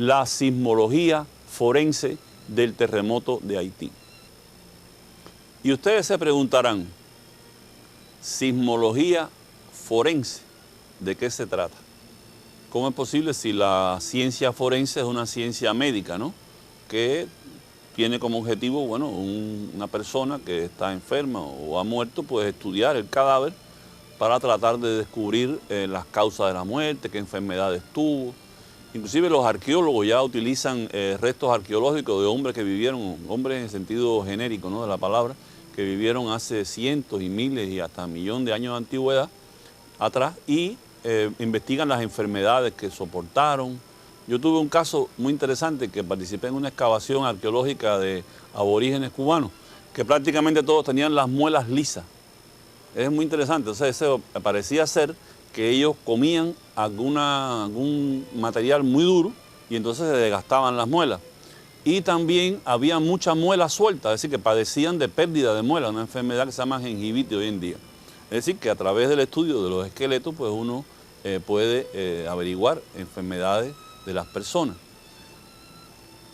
la sismología forense del terremoto de Haití. Y ustedes se preguntarán, sismología forense, ¿de qué se trata? ¿Cómo es posible si la ciencia forense es una ciencia médica, ¿no? Que tiene como objetivo, bueno, una persona que está enferma o ha muerto, pues estudiar el cadáver para tratar de descubrir las causas de la muerte, qué enfermedades tuvo. Inclusive los arqueólogos ya utilizan restos arqueológicos de hombres que vivieron, hombres en el sentido genérico, ¿no?, de la palabra, que vivieron hace cientos y miles y hasta millones de años de antigüedad atrás y investigan las enfermedades que soportaron. Yo tuve un caso muy interesante que participé en una excavación arqueológica de aborígenes cubanos, que prácticamente todos tenían las muelas lisas. Es muy interesante, o sea, eso parecía ser que ellos comían algún material muy duro y entonces se desgastaban las muelas. Y también había muchas muelas sueltas, es decir, que padecían de pérdida de muelas, una enfermedad que se llama gingivitis hoy en día. Es decir, que a través del estudio de los esqueletos, pues uno puede averiguar enfermedades de las personas.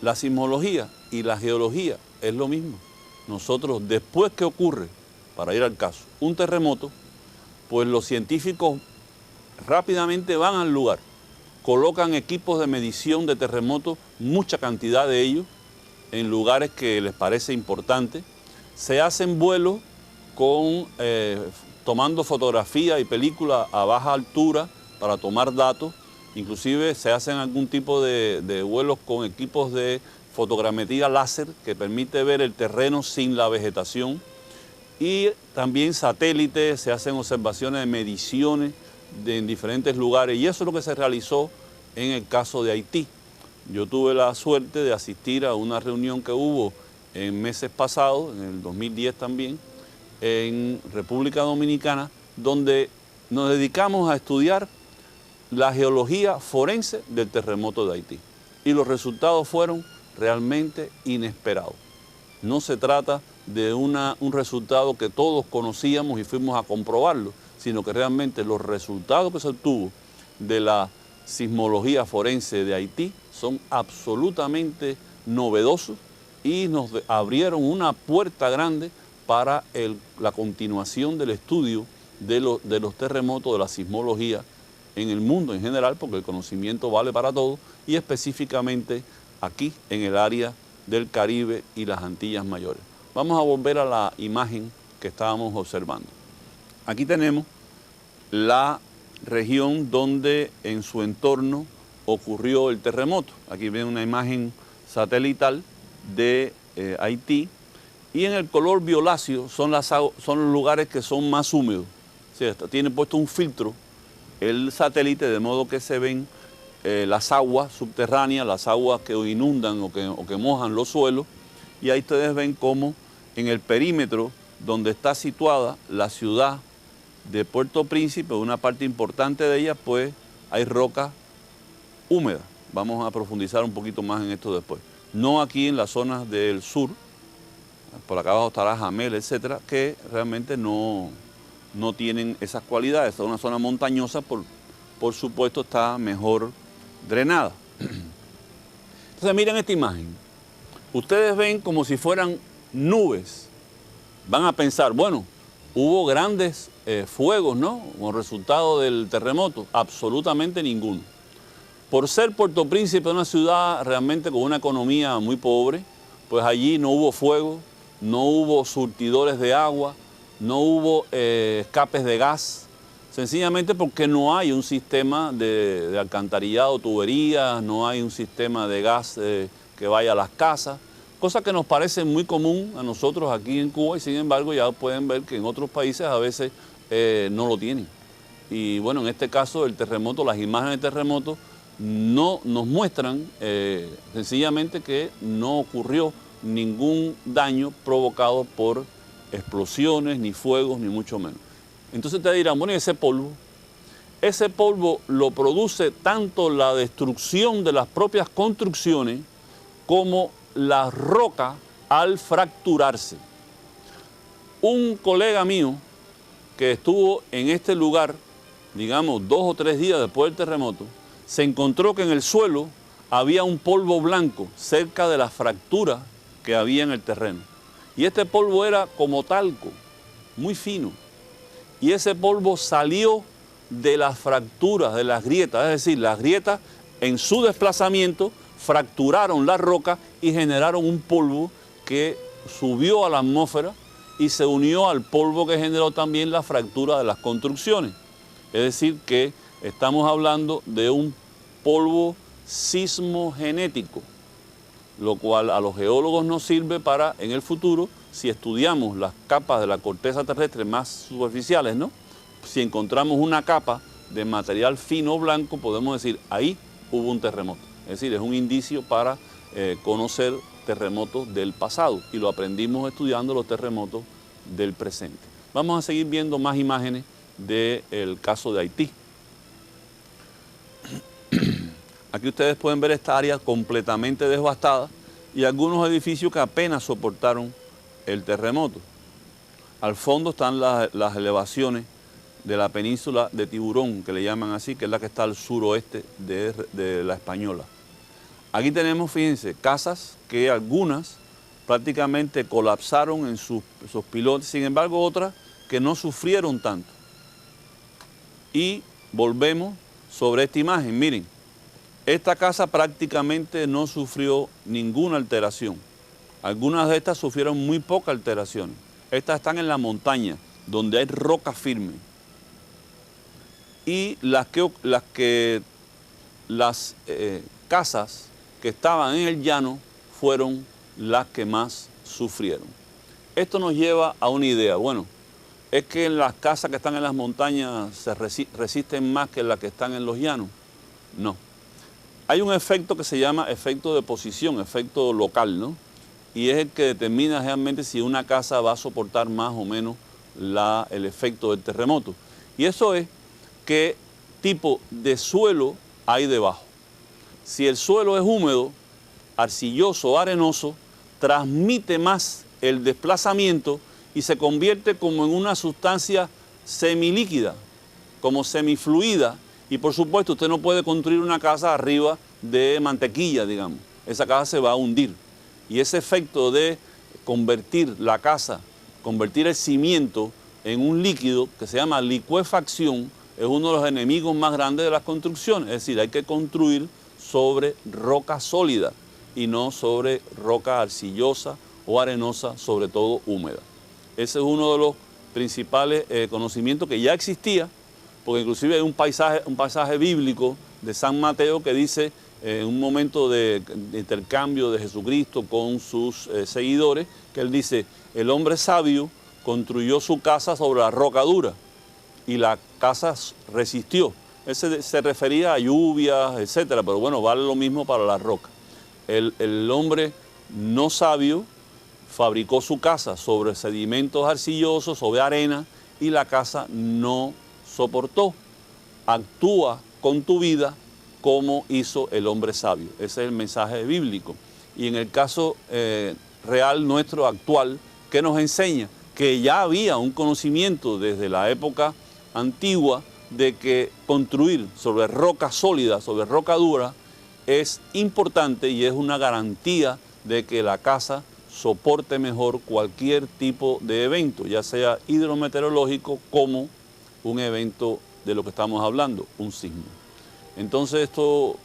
La sismología y la geología es lo mismo. Nosotros, después que ocurre, para ir al caso, un terremoto, pues los científicos rápidamente van al lugar, colocan equipos de medición de terremotos, mucha cantidad de ellos, en lugares que les parece importante, se hacen vuelos tomando fotografía y película a baja altura para tomar datos, inclusive se hacen algún tipo de vuelos con equipos de fotogrametría láser que permite ver el terreno sin la vegetación, y también satélites, se hacen observaciones de mediciones en diferentes lugares, y eso es lo que se realizó en el caso de Haití. Yo tuve la suerte de asistir a una reunión que hubo en meses pasados, en el 2010 también, en República Dominicana, donde nos dedicamos a estudiar la geología forense del terremoto de Haití. Y los resultados fueron realmente inesperados. No se trata de un resultado que todos conocíamos y fuimos a comprobarlo, sino que realmente los resultados que se obtuvo de la sismología forense de Haití son absolutamente novedosos y nos abrieron una puerta grande para la continuación del estudio de los terremotos, de la sismología en el mundo en general, porque el conocimiento vale para todo, y específicamente aquí en el área del Caribe y las Antillas Mayores. Vamos a volver a la imagen que estábamos observando. Aquí tenemos la región donde en su entorno ocurrió el terremoto. Aquí ven una imagen satelital de Haití, y en el color violáceo son los lugares que son más húmedos. O sea, tiene puesto un filtro el satélite, de modo que se ven las aguas subterráneas, las aguas que inundan o que mojan los suelos, y ahí ustedes ven cómo en el perímetro donde está situada la ciudad de Puerto Príncipe, una parte importante de ella, pues hay roca húmeda. Vamos a profundizar un poquito más en esto después. No aquí en las zonas del sur, por acá abajo estará Jamel, etcétera, que realmente no tienen esas cualidades. Es una zona montañosa, por supuesto está mejor drenada. Entonces miren esta imagen. Ustedes ven como si fueran nubes. Van a pensar, bueno, hubo grandes fuegos, ¿no?, como resultado del terremoto. Absolutamente ninguno. Por ser Puerto Príncipe una ciudad realmente con una economía muy pobre, pues allí no hubo fuego, no hubo surtidores de agua, no hubo escapes de gas, sencillamente porque no hay un sistema de alcantarillado, tuberías, no hay un sistema de gas que vaya a las casas, cosa que nos parece muy común a nosotros aquí en Cuba, y sin embargo ya pueden ver que en otros países a veces no lo tienen. Y bueno, en este caso el terremoto, las imágenes del terremoto no nos muestran sencillamente que no ocurrió ningún daño provocado por explosiones, ni fuegos, ni mucho menos. Entonces te dirán, bueno, ¿y ese polvo? Ese polvo lo produce tanto la destrucción de las propias construcciones como la roca al fracturarse. Un colega mío que estuvo en este lugar, digamos, 2 o 3 días después del terremoto, se encontró que en el suelo había un polvo blanco cerca de las fracturas que había en el terreno. Y este polvo era como talco, muy fino. Y ese polvo salió de las fracturas, de las grietas, es decir, las grietas en su desplazamiento fracturaron la roca y generaron un polvo que subió a la atmósfera y se unió al polvo que generó también la fractura de las construcciones. Es decir, que estamos hablando de un polvo sismogenético, lo cual a los geólogos nos sirve para, en el futuro, si estudiamos las capas de la corteza terrestre más superficiales, ¿no? Si encontramos una capa de material fino blanco, podemos decir, ahí hubo un terremoto. Es decir, es un indicio para conocer terremotos del pasado, y lo aprendimos estudiando los terremotos del presente. Vamos a seguir viendo más imágenes del caso de Haití. Aquí ustedes pueden ver esta área completamente devastada y algunos edificios que apenas soportaron el terremoto. Al fondo están las elevaciones de la península de Tiburón, que le llaman así, que es la que está al suroeste de La Española. Aquí tenemos, fíjense, casas que algunas prácticamente colapsaron en sus pilotes, sin embargo otras que no sufrieron tanto. Y volvemos sobre esta imagen, miren, esta casa prácticamente no sufrió ninguna alteración. Algunas de estas sufrieron muy poca alteración. Estas están en la montaña, donde hay roca firme. Y las casas que estaban en el llano fueron las que más sufrieron. Esto nos lleva a una idea. Bueno, es que las casas que están en las montañas se resisten más que las que están en los llanos. No. Hay un efecto que se llama efecto de posición, efecto local, ¿no? Y es el que determina realmente si una casa va a soportar más o menos el efecto del terremoto. Y eso es qué tipo de suelo hay debajo. Si el suelo es húmedo, arcilloso o arenoso, transmite más el desplazamiento y se convierte como en una sustancia semilíquida, como semifluida, y por supuesto usted no puede construir una casa arriba de mantequilla, digamos. Esa casa se va a hundir. Y ese efecto de convertir la casa, convertir el cimiento en un líquido que se llama licuefacción, es uno de los enemigos más grandes de las construcciones. Es decir, hay que construir sobre roca sólida y no sobre roca arcillosa o arenosa, sobre todo húmeda. Ese es uno de los principales conocimientos que ya existía, porque inclusive hay un pasaje bíblico de San Mateo que dice, en un momento de intercambio de Jesucristo con sus seguidores, que él dice, el hombre sabio construyó su casa sobre la roca dura y la casa resistió. Ese se refería a lluvias, etcétera, pero bueno, vale lo mismo para la roca. El hombre no sabio fabricó su casa sobre sedimentos arcillosos, sobre arena, y la casa no soportó. Actúa con tu vida como hizo el hombre sabio. Ese es el mensaje bíblico. Y en el caso real nuestro actual, ¿qué nos enseña? Que ya había un conocimiento desde la época antigua de que construir sobre roca sólida, sobre roca dura, es importante y es una garantía de que la casa soporte mejor cualquier tipo de evento, ya sea hidrometeorológico como un evento de lo que estamos hablando, un sismo. Entonces esto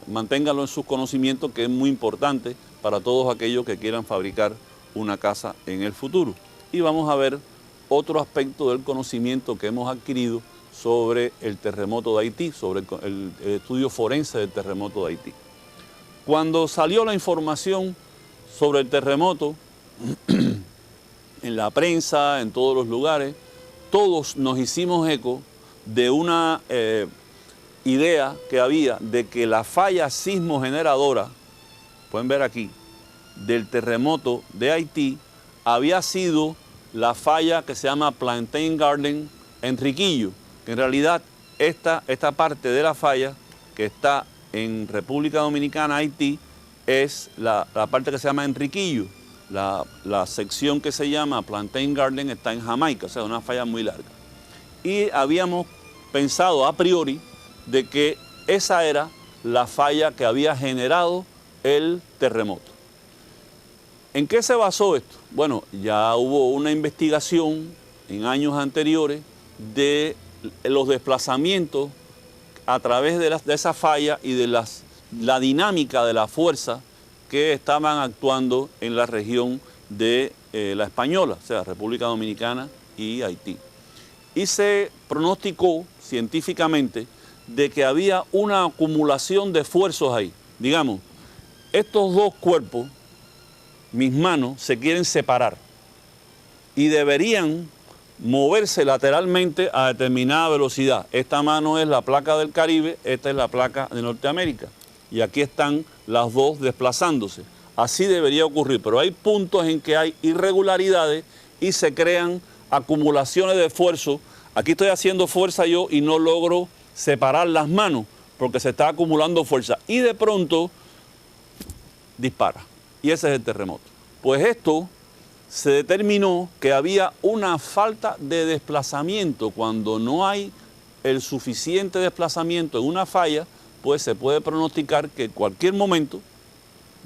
manténgalo en sus conocimientos, que es muy importante para todos aquellos que quieran fabricar una casa en el futuro. Y vamos a ver otro aspecto del conocimiento que hemos adquirido sobre el terremoto de Haití, sobre el estudio forense del terremoto de Haití. Cuando salió la información sobre el terremoto, en la prensa, en todos los lugares, todos nos hicimos eco de una idea que había de que la falla sismogeneradora, pueden ver aquí, del terremoto de Haití, había sido la falla que se llama Plantain Garden Enriquillo, que en realidad esta parte de la falla que está en República Dominicana, Haití, es la parte que se llama Enriquillo. La sección que se llama Plantain Garden está en Jamaica, o sea, una falla muy larga. Y habíamos pensado a priori de que esa era la falla que había generado el terremoto. ¿En qué se basó esto? Bueno, ya hubo una investigación en años anteriores de los desplazamientos a través de esa falla y de la dinámica de la fuerza que estaban actuando en la región de la Española, o sea, República Dominicana y Haití. Y se pronosticó científicamente de que había una acumulación de esfuerzos ahí. Digamos, estos dos cuerpos, mis manos, se quieren separar y deberían moverse lateralmente a determinada velocidad. Esta mano es la placa del Caribe, esta es la placa de Norteamérica. Y aquí están las dos desplazándose. Así debería ocurrir, pero hay puntos en que hay irregularidades y se crean acumulaciones de esfuerzo. Aquí estoy haciendo fuerza yo y no logro separar las manos porque se está acumulando fuerza. Y de pronto dispara. Y ese es el terremoto. Pues esto se determinó que había una falta de desplazamiento. Cuando no hay el suficiente desplazamiento en una falla, pues se puede pronosticar que en cualquier momento,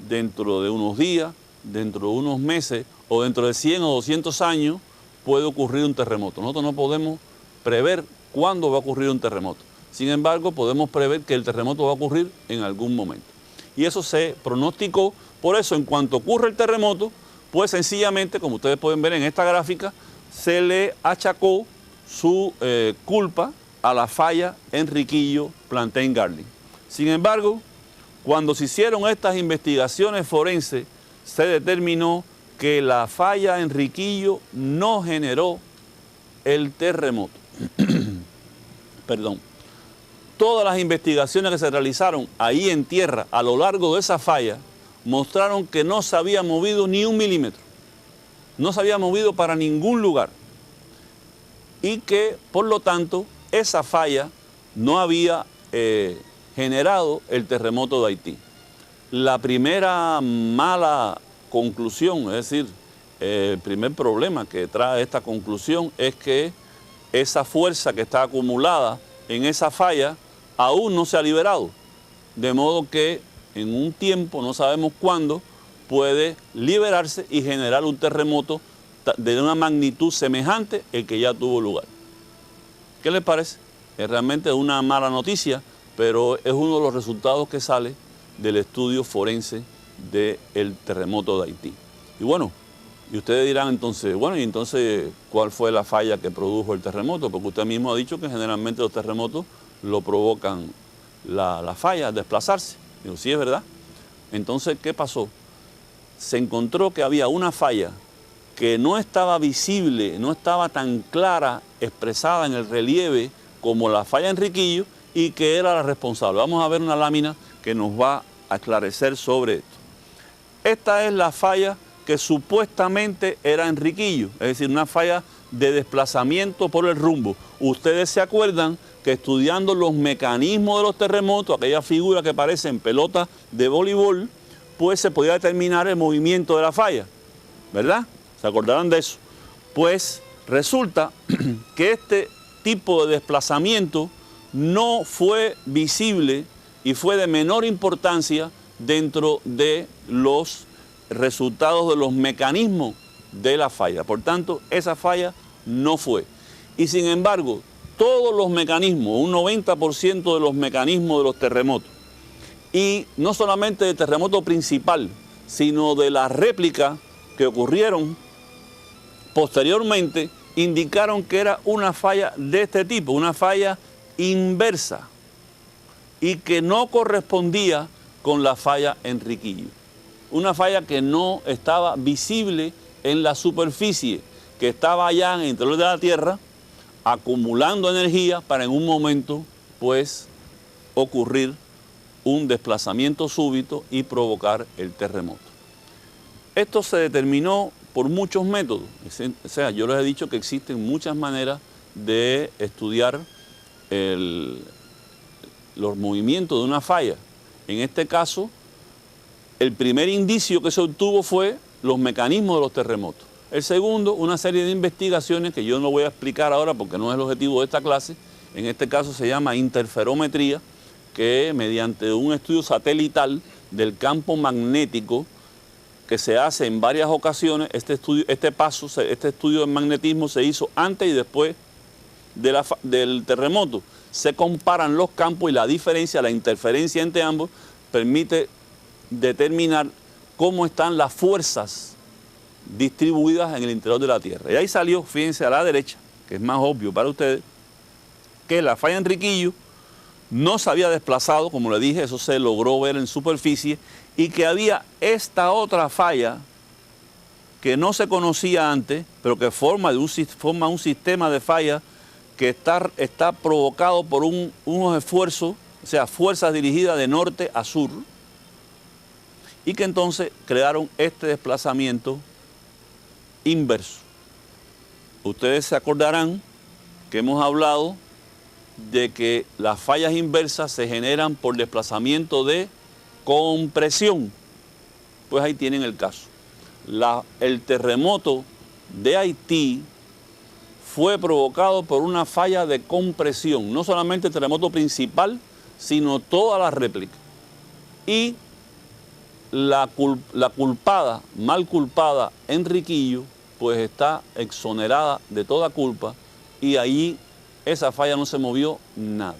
dentro de unos días, dentro de unos meses o dentro de 100 o 200 años, puede ocurrir un terremoto. Nosotros no podemos prever cuándo va a ocurrir un terremoto. Sin embargo, podemos prever que el terremoto va a ocurrir en algún momento. Y eso se pronosticó. Por eso, en cuanto ocurre el terremoto, pues sencillamente, como ustedes pueden ver en esta gráfica, se le achacó su culpa a la falla Enriquillo-Plantain-Garling. Sin embargo, cuando se hicieron estas investigaciones forenses, se determinó que la falla Enriquillo no generó el terremoto. Perdón. Todas las investigaciones que se realizaron ahí en tierra, a lo largo de esa falla, mostraron que no se había movido ni un milímetro. No se había movido para ningún lugar. Y que, por lo tanto, esa falla no había generado el terremoto de Haití. La primera mala conclusión, es decir, el primer problema que trae esta conclusión es que esa fuerza que está acumulada en esa falla aún no se ha liberado. De modo que en un tiempo, no sabemos cuándo, puede liberarse y generar un terremoto de una magnitud semejante al que ya tuvo lugar. ¿Qué les parece? Es realmente una mala noticia, pero es uno de los resultados que sale del estudio forense del terremoto de Haití. Y bueno, y ustedes dirán entonces, bueno, y entonces, ¿cuál fue la falla que produjo el terremoto? Porque usted mismo ha dicho que generalmente los terremotos lo provocan la falla, desplazarse. Digo, sí, es verdad. Entonces, ¿qué pasó? Se encontró que había una falla que no estaba visible, no estaba tan clara, expresada en el relieve como la falla Enriquillo, y que era la responsable. Vamos a ver una lámina que nos va a esclarecer sobre esto. Esta es la falla que supuestamente era Enriquillo, es decir, una falla de desplazamiento por el rumbo. Ustedes se acuerdan que estudiando los mecanismos de los terremotos, aquellas figuras que parecen pelotas de voleibol, pues se podía determinar el movimiento de la falla, ¿verdad? ¿Se acordarán de eso? Pues resulta que este tipo de desplazamiento no fue visible y fue de menor importancia dentro de los resultados de los mecanismos de la falla. Por tanto, esa falla no fue. Y sin embargo, todos los mecanismos, un 90% de los mecanismos de los terremotos, y no solamente del terremoto principal, sino de la réplica que ocurrieron posteriormente, indicaron que era una falla de este tipo, una falla inversa, y que no correspondía con la falla Enriquillo. Una falla que no estaba visible en la superficie, que estaba allá en el interior de la Tierra, acumulando energía para en un momento, pues, ocurrir un desplazamiento súbito y provocar el terremoto. Esto se determinó por muchos métodos. O sea, yo les he dicho que existen muchas maneras de estudiar los movimientos de una falla. En este caso, el primer indicio que se obtuvo fue los mecanismos de los terremotos. El segundo, una serie de investigaciones que yo no voy a explicar ahora porque no es el objetivo de esta clase. En este caso se llama interferometría, que mediante un estudio satelital del campo magnético que se hace en varias ocasiones, este estudio de magnetismo se hizo antes y después del terremoto. Se comparan los campos y la diferencia, la interferencia entre ambos, permite determinar cómo están las fuerzas distribuidas en el interior de la Tierra. Y ahí salió, fíjense a la derecha, que es más obvio para ustedes, que la falla Enriquillo no se había desplazado, como le dije, eso se logró ver en superficie, y que había esta otra falla que no se conocía antes, pero que forma un sistema de falla que está provocado por unos esfuerzos, o sea, fuerzas dirigidas de norte a sur, y que entonces crearon este desplazamiento inverso. Ustedes se acordarán que hemos hablado de que las fallas inversas se generan por desplazamiento de compresión. Pues ahí tienen el caso. El terremoto de Haití fue provocado por una falla de compresión, no solamente el terremoto principal, sino toda la réplica. Y la culpada, mal culpada, Enriquillo, pues está exonerada de toda culpa y allí esa falla no se movió nada.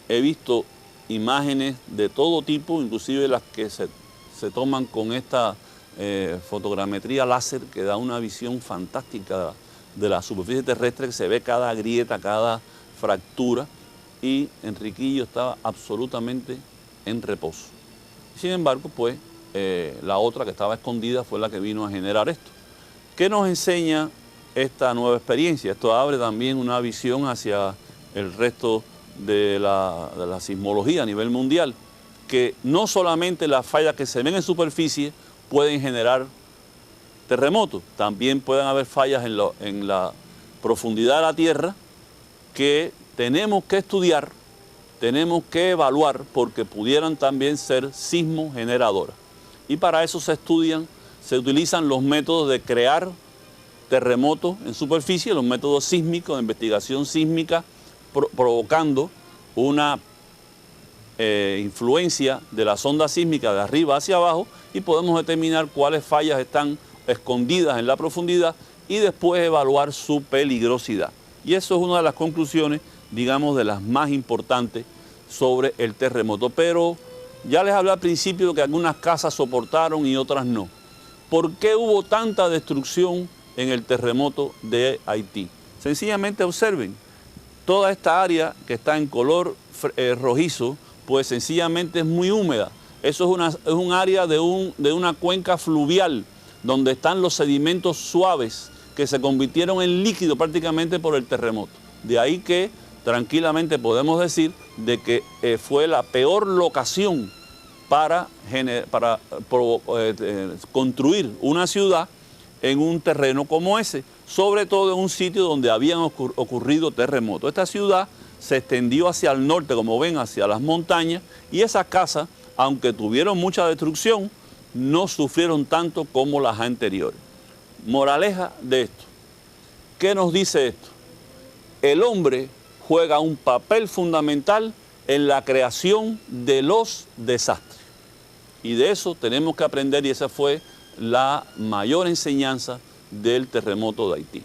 He visto imágenes de todo tipo, inclusive las que se toman con esta fotogrametría láser que da una visión fantástica de la superficie terrestre, que se ve cada grieta, cada fractura, y Enriquillo estaba absolutamente en reposo. Sin embargo, pues la otra que estaba escondida fue la que vino a generar esto. ¿Qué nos enseña esta nueva experiencia? Esto abre también una visión hacia el resto de la sismología a nivel mundial, que no solamente las fallas que se ven en superficie pueden generar terremotos, también pueden haber fallas en la profundidad de la Tierra que tenemos que estudiar, tenemos que evaluar, porque pudieran también ser sismos generadoras. Y para eso se utilizan los métodos de crear terremotos en superficie, los métodos sísmicos, de investigación sísmica, provocando una influencia de la sonda sísmica de arriba hacia abajo, y podemos determinar cuáles fallas están escondidas en la profundidad y después evaluar su peligrosidad. Y eso es una de las conclusiones, digamos, de las más importantes sobre el terremoto. Pero ya les hablé al principio de que algunas casas soportaron y otras no. ¿Por qué hubo tanta destrucción en el terremoto de Haití? Sencillamente observen, toda esta área que está en color rojizo, pues sencillamente es muy húmeda. Eso es un área de una cuenca fluvial, donde están los sedimentos suaves que se convirtieron en líquido prácticamente por el terremoto. De ahí que tranquilamente podemos decir de que fue la peor locación para construir una ciudad en un terreno como ese, sobre todo en un sitio donde habían ocurrido terremotos. Esta ciudad se extendió hacia el norte, como ven, hacia las montañas, y esas casas, aunque tuvieron mucha destrucción, no sufrieron tanto como las anteriores. Moraleja de esto. ¿Qué nos dice esto? El hombre juega un papel fundamental en la creación de los desastres. Y de eso tenemos que aprender, y esa fue la mayor enseñanza del terremoto de Haití.